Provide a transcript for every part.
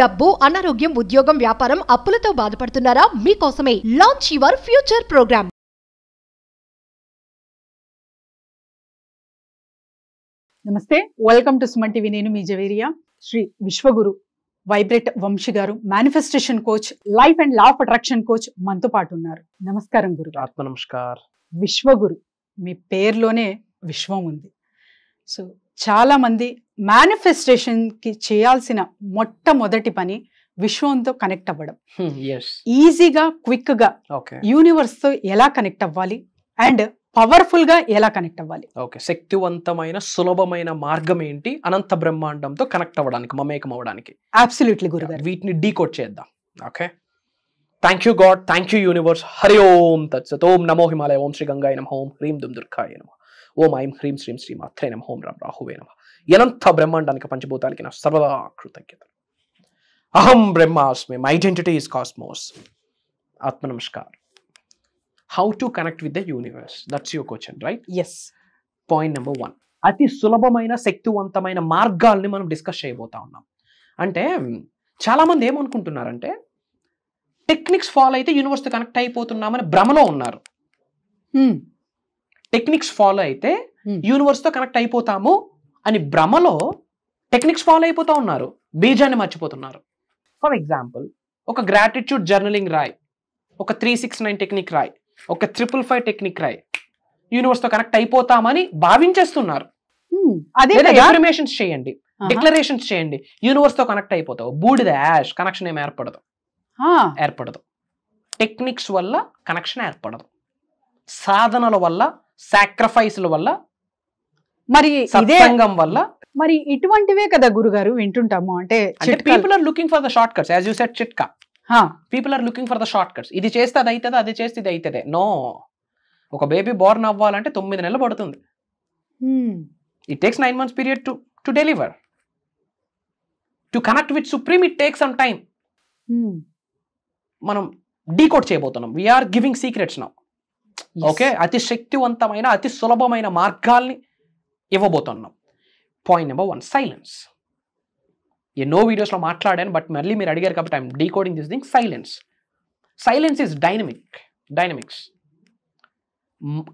డబ్బు, అనారోగ్యం, ఉద్యోగం, వ్యాపారం, అప్పులతో బాధపడుతున్నారా? మీకోసమే లాంచ్ యువర్ ఫ్యూచర్ ప్రోగ్రామ్. నమస్తే, వెల్కమ్ టు సుమన్ టీవీ. నేను మీ జవేరియా. శ్రీ విశ్వగురు వైబ్రేట్ వంశీ గారు, manifestation coach, life and law of attraction coach మనతో పాటు ఉన్నారు. నమస్కారం గురు. ఆత్మ నమస్కార్. విశ్వగురు, మీ పేరులోనే విశ్వం ఉంది. సో చాలా మంది మేనిఫెస్టేషన్ కి చేయాల్సిన మొట్టమొదటి పని విశ్వంతో కనెక్ట్ అవ్వడం. ఈజీగా, క్విక్ గా యూనివర్స్ తో ఎలా కనెక్ట్ అవ్వాలి అండ్ పవర్ఫుల్ గా ఎలా కనెక్ట్ అవ్వాలి? ఓకే, శక్తివంతమైన సులభమైన మార్గం ఏంటి అనంత బ్రహ్మాండంతో కనెక్ట్ అవ్వడానికి, మమేకం అవ్వడానికి? అబ్సల్యూట్లీ గురుగారు. వీటిని డీకోడ్ చేద్దాం. Okay, thank you God, thank you universe. Hari Om Tatsat. Om నమో హిమాలయ, ఓం శ్రీ గంగాయ నమః, ఓం హ్రీం దుమ్ దుర్గాయ నమః, ఓం ఐం హ్రీం శ్రీం శ్రీ మాత్రే నమః, ఓం రాం రాహువే నమః. అనంత బ్రహ్మాండానికి, పంచభూతాలకి నా సర్వదా కృతజ్ఞత. అహం బ్రహ్మాస్మి, మై ఐడెంటిటీ ఇస్ కాస్మోస్. ఆత్మ namaskar. How to connect with the universe? That's your question, right? Yes. Point number 1. అతి సులభమైన శక్తివంతమైన మార్గాల్ని మనం డిస్కస్ చేయబోతా ఉన్నాం. అంటే చాలా మంది ఏమనుకుంటున్నారంటే టెక్నిక్స్ ఫాలో అయితే యూనివర్స్తో కనెక్ట్ అయిపోతున్నామని భ్రమలో ఉన్నారు. టెక్నిక్స్ ఫాలో అయితే యూనివర్స్తో కనెక్ట్ అయిపోతాము అని భ్రమలో టెక్నిక్స్ ఫాలో అయిపోతా ఉన్నారు, బీజాన్ని మర్చిపోతున్నారు. ఫర్ ఎగ్జాంపుల్, ఒక గ్రాటిట్యూడ్ జర్నలింగ్ రాయ్, ఒక 369 టెక్నిక్ రాయ్, ఒక 555 టెక్నిక్ రాయ్, యూనివర్స్ తో కనెక్ట్ అయిపోతామని భావించేస్తున్నారు. అఫర్మేషన్స్ చేయండి, డిక్లరేషన్స్ చేయండి, యూనివర్స్ తో కనెక్ట్ అయిపోతావు. బూడిద యాష్, కనెక్షన్ ఏమి ఏర్పడదు. టెక్నిక్స్ వల్ల కనెక్షన్ ఏర్పడదు. సాధనల వల్ల, సాక్రిఫైస్ల వల్ల, మరి సత్సంగం వల్ల. మరి ఇటువంటివే కదా గురుగారు వింటుంటాము. అంటే people are looking for the short cuts, as you said చిట్కా. People are looking for the short cuts. ఇది చేస్తే అది అవుతుంది, అది చేస్తే ఇది అవుతుంది. నో, ఒక బేబీ బోర్న్ అవ్వాలంటే 9 నెలలు పడుతుంది. It takes 9 months period to deliver. To connect with supreme it takes some time. మనం డీకోడ్ చేయబోతున్నాం. We are giving secrets now. Okay, అతి శక్తివంతమైన, అతి సులభమైన మార్గాల్ని ఇవ్వబోతున్నాం. Point number 1, silence. ఎన్నో వీడియోస్లో మాట్లాడాను, బట్ మళ్ళీ మీరు అడిగారు కాబట్టి I'm decoding this thing. Silence is dynamics.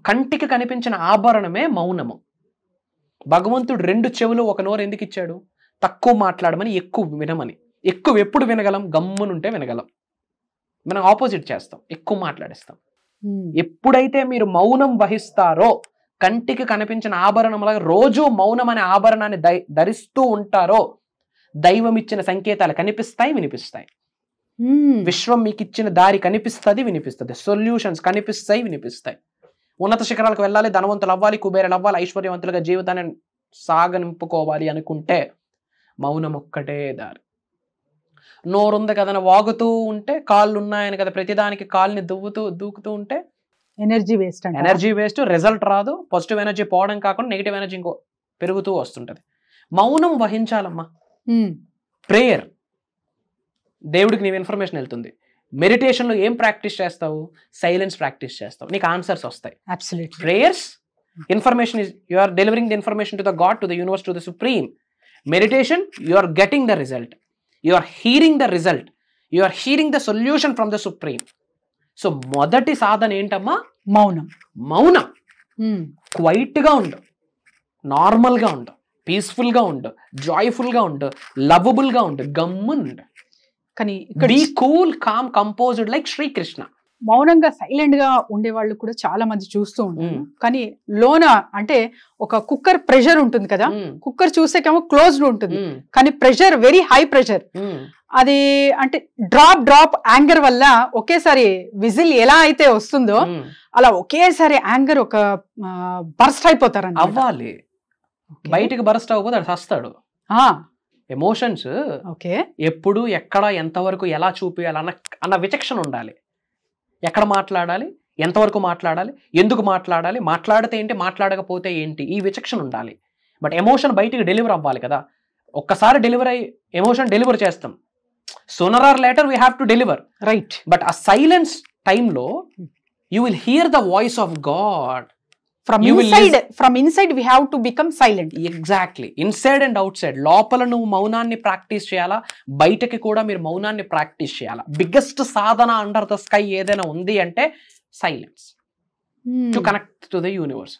కంటికి కనిపించిన ఆభరణమే మౌనము. భగవంతుడు 2 చెవులు 1 నోరు ఎందుకు ఇచ్చాడు? తక్కువ మాట్లాడమని, ఎక్కువ వినమని. ఎక్కువ ఎప్పుడు వినగలం? గమ్మునుంటే వినగలం. మనం ఆపోజిట్ చేస్తాం, ఎక్కువ మాట్లాడేస్తాం. ఎప్పుడైతే మీరు మౌనం వహిస్తారో, కంటికి కనిపించిన ఆభరణంలాగా రోజు మౌనం అనే ఆభరణాన్ని ధరిస్తూ ఉంటారో, దైవం ఇచ్చిన సంకేతాలు కనిపిస్తాయి, వినిపిస్తాయి. విశ్వం మీకు ఇచ్చిన దారి కనిపిస్తుంది, వినిపిస్తుంది. సొల్యూషన్స్ కనిపిస్తాయి, వినిపిస్తాయి. ఉన్నత శిఖరాలకు వెళ్ళాలి, ధనవంతులు అవ్వాలి, కుబేరులు అవ్వాలి, ఐశ్వర్యవంతులుగా జీవితాన్ని సాగనింపుకోవాలి అనుకుంటే మౌనం ఒక్కటే దారి. నోరుంది కదని వాగుతూ ఉంటే, కాళ్ళు ఉన్నాయని కదా ప్రతిదానికి కాళ్ళని దూకుతూ ఉంటే ఎనర్జీ వేస్ట్, రిజల్ట్ రాదు. పాజిటివ్ ఎనర్జీ పోవడం కాకుండా నెగిటివ్ ఎనర్జీ ఇంకో పెరుగుతూ వస్తుంటది. మౌనం వహించాలమ్మా. ప్రేయర్, దేవుడికి నీవు ఇన్ఫర్మేషన్ వెళ్తుంది. మెడిటేషన్లో ఏం ప్రాక్టీస్ చేస్తావు? సైలెన్స్ ప్రాక్టీస్ చేస్తావు, నీకు ఆన్సర్స్ వస్తాయి. Prayers, information is you are delivering the information to the God, to the universe, to the supreme. Meditation, you are getting the result, you are hearing the result, you are hearing the solution from the supreme. So మొదటి సాధన ఏంటమ్మా? మౌనం. Quiet గా ఉండు, normal గా ఉండు, peaceful గా ఉండు, జాయ్ఫుల్ గా ఉండు, లవబుల్ గా ఉండు, గమ్మునుండు. కానీ be cool, calm, composed like Srikrishna. మౌనంగా సైలెంట్ గా ఉండే వాళ్ళు కూడా చాలా మంది చూస్తూ ఉంటారు. కానీ లోన అంటే ఒక కుక్కర్ ప్రెషర్ ఉంటుంది కదా, కుక్కర్ చూసేకేమో క్లోజ్డ్ ఉంటుంది, కానీ ప్రెషర్ వెరీ హై ప్రెషర్. అది అంటే డ్రాప్ యాంగర్ వల్ల ఒకేసారి విజిల్ ఎలా అయితే వస్తుందో అలా ఒకేసారి యాంగర్ ఒక బర్స్ట్ అయిపోతారు. అవ్వాలి, బయటకు బరస్ట్ అవ్వకపోతే అది వస్తాడు. ఎమోషన్స్ ఎప్పుడు, ఎక్కడ, ఎంతవరకు, ఎలా చూపించాలి అన్న విచక్షణ ఉండాలి. ఎక్కడ మాట్లాడాలి, ఎంతవరకు మాట్లాడాలి, ఎందుకు మాట్లాడాలి, మాట్లాడితే ఏంటి, మాట్లాడకపోతే ఏంటి, ఈ విచక్షణ ఉండాలి. బట్ ఎమోషన్ బయటికి డెలివర్ అవ్వాలి కదా. ఒక్కసారి డెలివర్ అయ్యి ఎమోషన్ డెలివర్ చేస్తాం, sooner or later we have to deliver, right? But a silence time lo you will hear the voice of God from inside we have to become silent. Exactly, inside and outside. లోపల నువ్వు మౌనాన్ని practice చేయాలా, బయటకి కూడా మీరు మౌనాన్ని practice చేయాలా. Biggest సాధన అండర్ ద స్కై ఏదైనా ఉంది అంటే silence, to connect to the universe.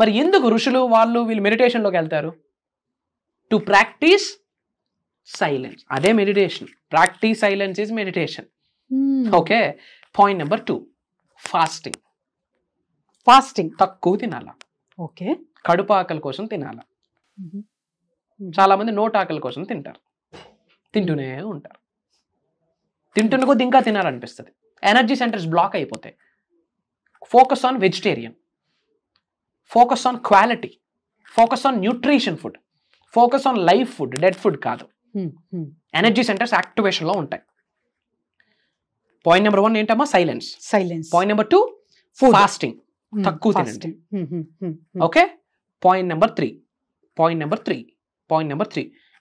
మరి ఎందుకు ఋషులు వీళ్ళు మెడిటేషన్లోకి వెళ్తారు? To practice silence. అదే meditation. Practice silence is meditation. Okay. Point number 2, fasting. తక్కువ తినాలా. ఓకే. కడుపు ఆకలి కోసం తినాలా. చాలా మంది నోటి ఆకలి కోసం తింటారు, తింటూనే ఉంటారు. తింటున్న కొద్ది ఇంకా తినాలనిపిస్తుంది. ఎనర్జీ సెంటర్స్ బ్లాక్ అయిపోతాయి. Focus on vegetarian, focus on quality, focus on nutrition food, focus on life food, dead food కాదు. ఎనర్జీ సెంటర్స్ యాక్టివేషన్లో ఉంటాయి. పాయింట్ నెంబర్ 1 ఏంటమ్మా? సైలెన్స్. పాయింట్ నెంబర్ 2 ఫాస్టింగ్, తక్కువ తినండి. ఓకే. Point number 3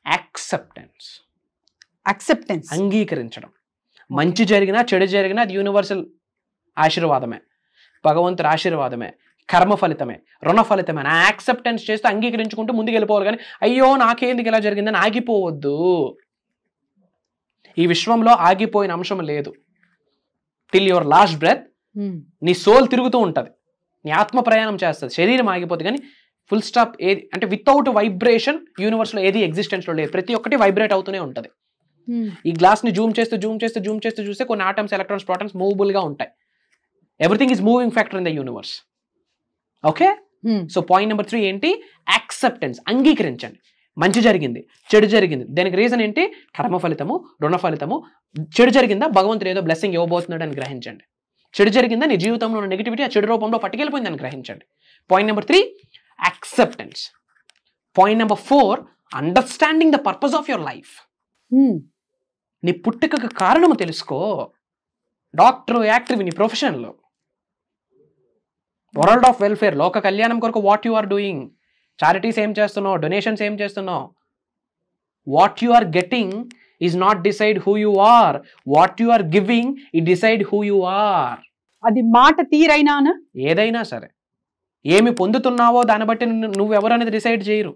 acceptance. అంగీకరించడం. మంచి జరిగినా చెడు జరిగినా అది యూనివర్సల్ ఆశీర్వాదమే, భగవంతుడి ఆశీర్వాదమే, కర్మ ఫలితమే, రుణ ఫలితమే. నా యాక్సెప్టెన్స్ చేస్తూ అంగీకరించుకుంటూ ముందుకు వెళ్ళిపోవాలి. కానీ అయ్యో నాకేందుకు ఇలా జరిగిందని ఆగిపోవద్దు. ఈ విశ్వంలో ఆగిపోయిన అంశం లేదు. టిల్ యువర్ లాస్ట్ బ్రెత్ నీ సోల్ తిరుగుతూ ఉంటుంది, నీ ఆత్మ ప్రయాణం చేస్తుంది, శరీరం ఆగిపోతుంది. కానీ ఫుల్ స్టాప్ ఏది అంటే వితౌట్ వైబ్రేషన్ యూనివర్స్లో ఏది ఎగ్జిస్టెన్స్లో లేదు. ప్రతి ఒక్కటి వైబ్రేట్ అవుతూనే ఉంటుంది. ఈ గ్లాస్ని జూమ్ చేస్తూ చూస్తే కొన్ని ఆటమ్స్, ఎలక్ట్రాన్స్, ప్రోటాన్స్ మూవబుల్గా ఉంటాయి. Everything is moving factor in the universe. Okay. So point number 3 ఏంటి? యాక్సెప్టెన్స్. అంగీకరించండి. మంచి జరిగింది, చెడు జరిగింది, దానికి రీజన్ ఏంటి? కర్మ ఫలితము, రుణ ఫలితము. చెడు జరిగిందా, భగవంతుడు ఏదో బ్లెస్సింగ్ ఇవ్వబోతున్నాడు అని గ్రహించండి. చెడు జరిగిందా, నీ జీవితంలో ఉన్న నెగిటివిటీ ఆ చెడు రూపంలో పట్టుకెళ్ళిపోయిందని గ్రహించండి. Point number 3 acceptance. Point number 4 understanding the purpose of your life. నీ పుట్టుకకు కారణము తెలుసుకో. డాక్టర్, యాక్టర్ నీ ప్రొఫెషన్లో, వరల్డ్ ఆఫ్ వెల్ఫేర్, లోక కళ్యాణం కొరకు what you are doing, charities ఏం చేస్తున్నావు, డొనేషన్స్ ఏం చేస్తున్నావు. What you are getting is not decide who you are, what you are giving it decide who you are. అది మాట తీరైనా ఏదైనా సరే, ఏమి పొందుతున్నావో దాన్ని బట్టి నువ్వెవరు అనేది డిసైడ్ చేయరు.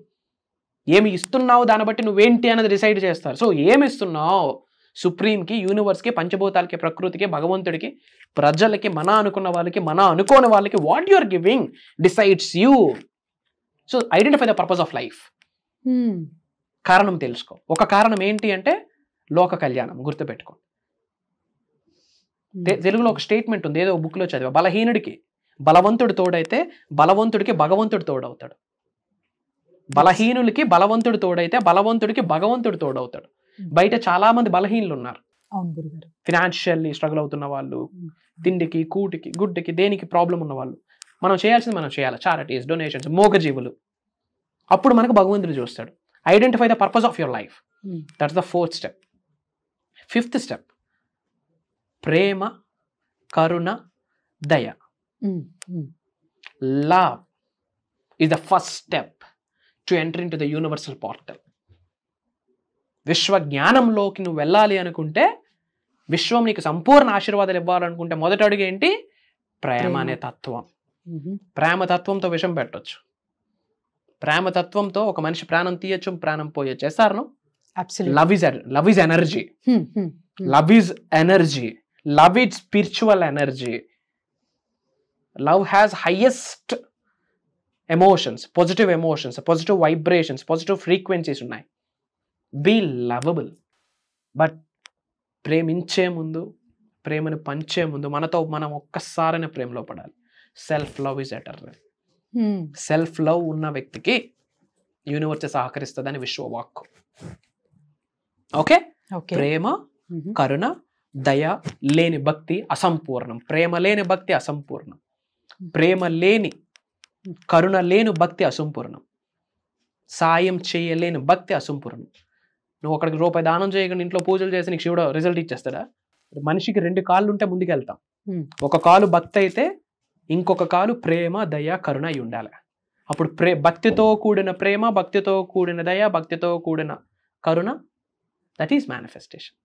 ఏమి ఇస్తున్నావో దాన్ని బట్టి నువ్వేంటి అనేది డిసైడ్ చేస్తారు. సో ఏమి ఇస్తున్నావు సుప్రీంకి, యూనివర్స్కి, పంచభూతాలకి, ప్రకృతికి, భగవంతుడికి, ప్రజలకి, మన అనుకున్న వాళ్ళకి, మన అనుకోని వాళ్ళకి, what you are giving decides you. So identify the purpose of life. కారణం తెలుసుకో. ఒక కారణం ఏంటి అంటే లోక కళ్యాణం. గుర్తుపెట్టుకో. తెలుగులో ఒక స్టేట్మెంట్ ఉంది, ఏదో బుక్లో చదివా. బలహీనుడికి బలవంతుడు తోడైతే బలవంతుడికి భగవంతుడు తోడవుతాడు. బలహీనులకి బలవంతుడు తోడైతే బలవంతుడికి భగవంతుడు తోడవుతాడు. బయట చాలా మంది బలహీనులు ఉన్నారు. ఫినాన్షియల్లీ స్ట్రగుల్ అవుతున్న వాళ్ళు, తిండికి, కూటికి, గుడ్డకి, దేనికి ప్రాబ్లం ఉన్న వాళ్ళు. మనం చేయాల్సింది మనం చేయాలి. చారిటీస్, డొనేషన్స్, మోగజీవులు. అప్పుడు మనకు భగవంతుడు చూస్తాడు. Identify the purpose of your life. That's the 4th step. 5th step ప్రేమ, కరుణ, దయ. Love is the first step to enter into the universal portal. విశ్వ జ్ఞానంలోకి నువ్వు వెళ్ళాలి అనుకుంటే, విశ్వం నీకు సంపూర్ణ ఆశీర్వాదాలు ఇవ్వాలనుకుంటే మొదటి అడుగు ఏంటి? ప్రేమ అనే తత్వం. ప్రేమ తత్వంతో విషం పెట్టొచ్చు. ప్రేమ తత్వంతో ఒక మనిషి ప్రాణం తీయచ్చు, ప్రాణం పోయొచ్చు. ఎస్ఆర్ను? Love is energy. Love is energy. Love is spiritual energy. Love has highest emotions, positive vibrations, positive frequencies ఉన్నాయి. Be lovable. బట్ ప్రేమించే ముందు, ప్రేమను పంచే ముందు మనతో మనం ఒక్కసారైనా ప్రేమలో పడాలి. Self love is eternal. Self love ఉన్న వ్యక్తికి యూనివర్స్ సహకరిస్తుందని విశ్వవాక్కు. ఓకే. ప్రేమ, కరుణ, దయ లేని భక్తి అసంపూర్ణం. ప్రేమ లేని భక్తి అసంపూర్ణం. ప్రేమ లేని, కరుణ లేని భక్తి అసంపూర్ణం. సాయం చేయలేని భక్తి అసంపూర్ణం. నువ్వు ఒకడికి రూపాయి దానం చేయకుండా ఇంట్లో పూజలు చేసి నీకు శివుడు రిజల్ట్ ఇచ్చేస్తాడా? మనిషికి 2 కాళ్ళు ఉంటే ముందుకు వెళ్తాం. ఒక కాలు భక్తి అయితే ఇంకొక కాలు ప్రేమ, దయ, కరుణ అయి ఉండాలి. అప్పుడు భక్తితో కూడిన ప్రేమ, భక్తితో కూడిన దయ, భక్తితో కూడిన కరుణ, దట్ ఈస్ మేనిఫెస్టేషన్.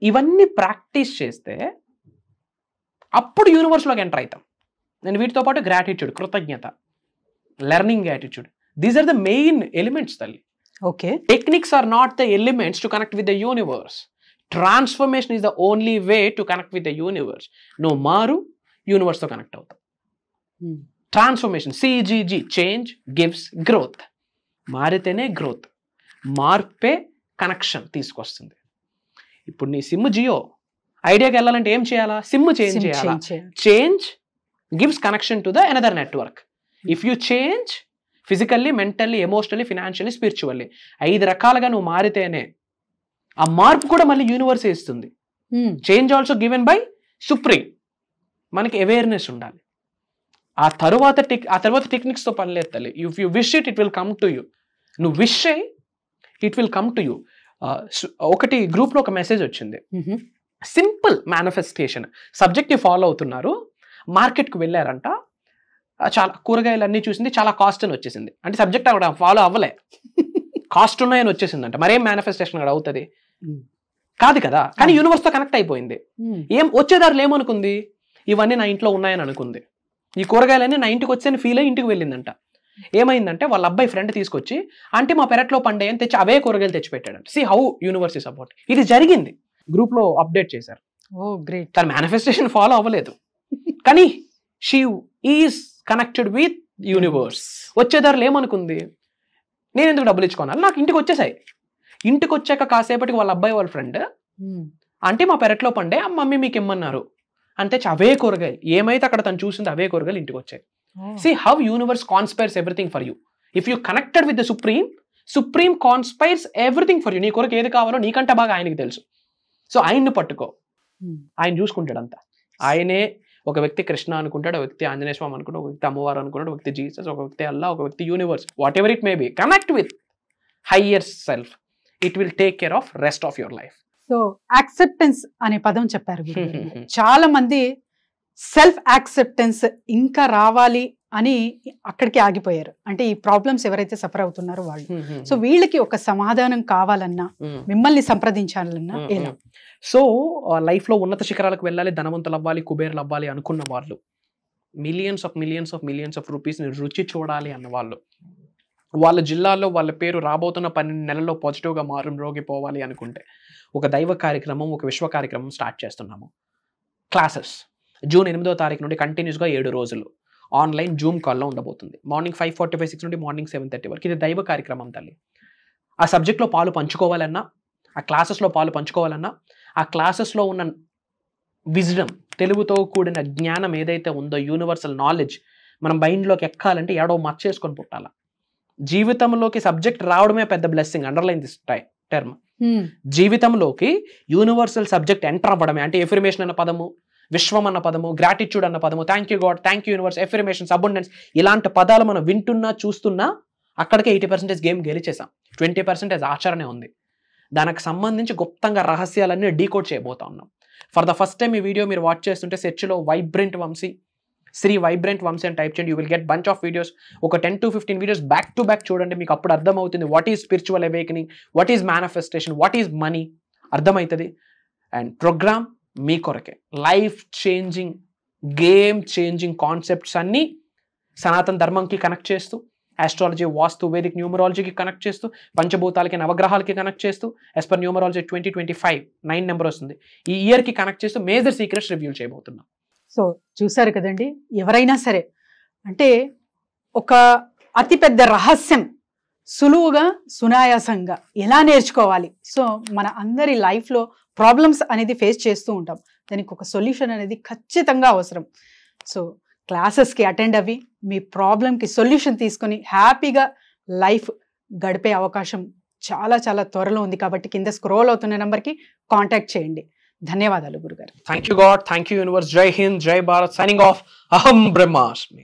ఇవన్నీ ప్రాక్టీస్ చేస్తే అప్పుడు యూనివర్స్లోకి ఎంటర్ అవుతాం. అండ్ వీటితో పాటు గ్రాటిట్యూడ్, కృతజ్ఞత, learning attitude, these are the main elements తల్లి. Okay, techniques are not the elements to connect with the universe. Transformation is the only way to connect with the universe. నువ్వు మారు, యూనివర్స్తో connect అవుతావు. Transformation, సిజిజి, change gives growth. మారితేనే growth, మార్పే connection తీసుకొస్తుంది. ఇప్పుడు నీ సిమ్ జియో, ఐడియాకి వెళ్ళాలంటే ఏం చేయాలా? సిమ్ చేంజ్ చేయాలా? Change gives connection to the another network. If you change physically, mentally, emotionally, financially, spiritually, 5 రకాలుగా నువ్వు మారితేనే ఆ మార్పు కూడా మళ్ళీ యూనివర్స్ ఇస్తుంది. Change also given by supreme. మనకి అవేర్నెస్ ఉండాలి. ఆ తర్వాత టెక్నిక్స్తో పని లేదు తల్లి. If you wish it will come to you. నువ్వు విష్ అయ్యి it will come to you. ఒకటి గ్రూప్లో ఒక మెసేజ్ వచ్చింది, సింపుల్ మేనిఫెస్టేషన్. సబ్జెక్ట్ ఫాలో అవుతున్నారు, మార్కెట్కి వెళ్ళారంట, చాలా కూరగాయలు అన్నీ చూసింది, చాలా కాస్ట్ అని వచ్చేసింది. అంటే సబ్జెక్ట్ అక్కడ ఫాలో అవ్వలే, కాస్ట్ ఉన్నాయని వచ్చేసిందంట. మరేం మేనిఫెస్టేషన్ అక్కడ అవుతుంది? కాదు కదా. కానీ యూనివర్స్తో కనెక్ట్ అయిపోయింది. ఏం వచ్చేదారులు ఏమనుకుంది? ఇవన్నీ నా ఇంట్లో ఉన్నాయని అనుకుంది. ఈ కూరగాయలన్నీ నా ఇంటికి వచ్చాయని ఫీల్ అయ్యి ఇంటికి వెళ్ళిందంట. ఏమైందంటే వాళ్ళ అబ్బాయి ఫ్రెండ్ తీసుకొచ్చి, అంటే మా పెరట్లో పండే అని తెచ్చి అవే కూరగాయలు తెచ్చిపెట్టాడంట. See how universe is about. ఇది జరిగింది, గ్రూప్లో అప్డేట్ చేశారు. Oh great. తన మేనిఫెస్టేషన్ ఫాలో అవ్వలేదు, కానీ she is connected with universe. వచ్చేదారులు ఏమనుకుంది? నేను ఎందుకు డబ్బులు ఇచ్చుకోవాలి, నాకు ఇంటికి వచ్చేసాయి. ఇంటికి వచ్చాక కాసేపటికి వాళ్ళ అబ్బాయి వాళ్ళ ఫ్రెండ్, అంటే మా పెరట్లో పండే మమ్మీ మీకు ఇమ్మన్నారు అంటే అవే కూరగాయలు, ఏమైతే అక్కడ తను చూసింది అవే కూరగాయలు ఇంటికి వచ్చాయి. See how universe conspires everything for you. If you connected with the supreme conspires everything for you. నీ కొరకు ఏది కావాలో నీకంటే బాగా ఆయనకి తెలుసు. సో ఆయన్ని పట్టుకో, ఆయన చూసుకుంటాడు అంతా. ఆయనే ఒక వ్యక్తి కృష్ణ అనుకుంటాడు, ఒక వ్యక్తి ఆంజనేయ స్వామి అనుకుంటాడు, ఒక వ్యక్తి అమ్మవారు అనుకుంటాడు, ఒక వ్యక్తి జీసస్, ఒక వ్యక్తి అల్లా, ఒక వ్యక్తి universe. What ever it may be, connect with higher self. It will take care of rest of your life. So acceptance అనే పదం చెప్పారు. చాలా మంది సెల్ఫ్ యాక్సెప్టెన్స్ ఇంకా రావాలి అని అక్కడికి ఆగిపోయారు. అంటే ఈ ప్రాబ్లమ్స్ ఎవరైతే సఫర్ అవుతున్నారో వాళ్ళు. సో వీళ్ళకి ఒక సమాధానం కావాలన్నా, మిమ్మల్ని సంప్రదించాలన్నా ఎలా? సో లైఫ్లో ఉన్నత శిఖరాలకు వెళ్ళాలి, ధనవంతులు అవ్వాలి, కుబేర్లు అవ్వాలి అనుకున్న వాళ్ళు, మిలియన్స్ ఆఫ్ రూపీస్ని రుచి చూడాలి అన్న వాళ్ళు, వాళ్ళ జిల్లాలో వాళ్ళ పేరు రాబోతున్న 12 నెలల్లో పాజిటివ్గా రోగిపోవాలి అనుకుంటే ఒక దైవ కార్యక్రమం, ఒక విశ్వ కార్యక్రమం స్టార్ట్ చేస్తున్నాము. క్లాసెస్ జూన్ 8వ తారీఖు నుండి కంటిన్యూస్గా 7 రోజులు ఆన్లైన్ జూమ్ కాల్లో ఉండబోతుంది. మార్నింగ్ 5:45 నుండి మార్నింగ్ 7:30 వరకు. ఇది దైవ కార్యక్రమం తల్లి. ఆ సబ్జెక్ట్లో పాలు పంచుకోవాలన్నా, ఆ క్లాసెస్లో పాలు పంచుకోవాలన్నా, ఆ క్లాసెస్లో ఉన్న విజ్డమ్, తెలుగుతో కూడిన జ్ఞానం ఏదైతే ఉందో, యూనివర్సల్ నాలెడ్జ్ మనం మైండ్లోకి ఎక్కాలంటే ఏడో మర్చేసుకొని పుట్టాల. జీవితంలోకి సబ్జెక్ట్ రావడమే పెద్ద బ్లెస్సింగ్. Underline this term. జీవితంలోకి యూనివర్సల్ సబ్జెక్ట్ ఎంటర్ అవ్వడమే. అంటే ఎఫర్మేషన్ అన్న పదము, విశ్వం అన్న పదము, గ్రాటిట్యూడ్ అన్న పదము, thank you God, thank you universe, affirmations, abundance, ఇలాంటి పదాలు మనం వింటున్నా చూస్తున్నా అక్కడికే 80% గేమ్ గెలిచేసాం. 20% ఆచరణే ఉంది. దానికి సంబంధించి గుప్తంగా రహస్యాలన్నీ డీకోడ్ చేయబోతా ఉన్నాం. ఫర్ ద ఫస్ట్ టైం ఈ వీడియో మీరు వాచ్ చేస్తుంటే సెర్చ్లో వైబ్రెంట్ వంశీ, శ్రీ వైబ్రెంట్ వంశీ అని టైప్ చేయండి. You will get bunch of videos. ఒక 10 to 15 videos back to back చూడండి. మీకు అప్పుడు అర్థమవుతుంది what is spiritual awakening, what is manifestation, what is money అర్థమవుతుంది. అండ్ ప్రోగ్రామ్ మీ కొరకే. Life changing, game changing concepts అన్నీ సనాతన ధర్మంకి కనెక్ట్ చేస్తూ, ఆస్ట్రాలజీ, వాస్తు, వేదిక్ న్యూమరాలజీకి కనెక్ట్ చేస్తూ, పంచభూతాలకి, నవగ్రహాలకి కనెక్ట్ చేస్తూ, యాజ్ పర్ న్యూమరాలజీ 2025 9 నెంబర్ వస్తుంది. ఈ ఇయర్కి కనెక్ట్ చేస్తూ మేజర్ సీక్రెట్స్ రివ్యూ చేయబోతున్నాం. సో చూసారు కదండి, ఎవరైనా సరే అంటే ఒక అతిపెద్ద రహస్యం సులువుగా, సునాయాసంగా ఎలా నేర్చుకోవాలి. సో మన అందరి లైఫ్లో ప్రాబ్లమ్స్ అనేది ఫేస్ చేస్తూ ఉంటాం. దానికి ఒక సొల్యూషన్ అనేది ఖచ్చితంగా అవసరం. సో క్లాసెస్కి అటెండ్ అవ్వి మీ ప్రాబ్లంకి సొల్యూషన్ తీసుకొని హ్యాపీగా లైఫ్ గడిపే అవకాశం చాలా చాలా త్వరలో ఉంది. కాబట్టి కింద స్క్రోల్ అవుతున్న నెంబర్కి కాంటాక్ట్ చేయండి. ధన్యవాదాలు గురుగారు. Thank you God, thank you universe. జై హింద్, జై భారత్. Signing off. అహం బ్రహ్మాస్మి.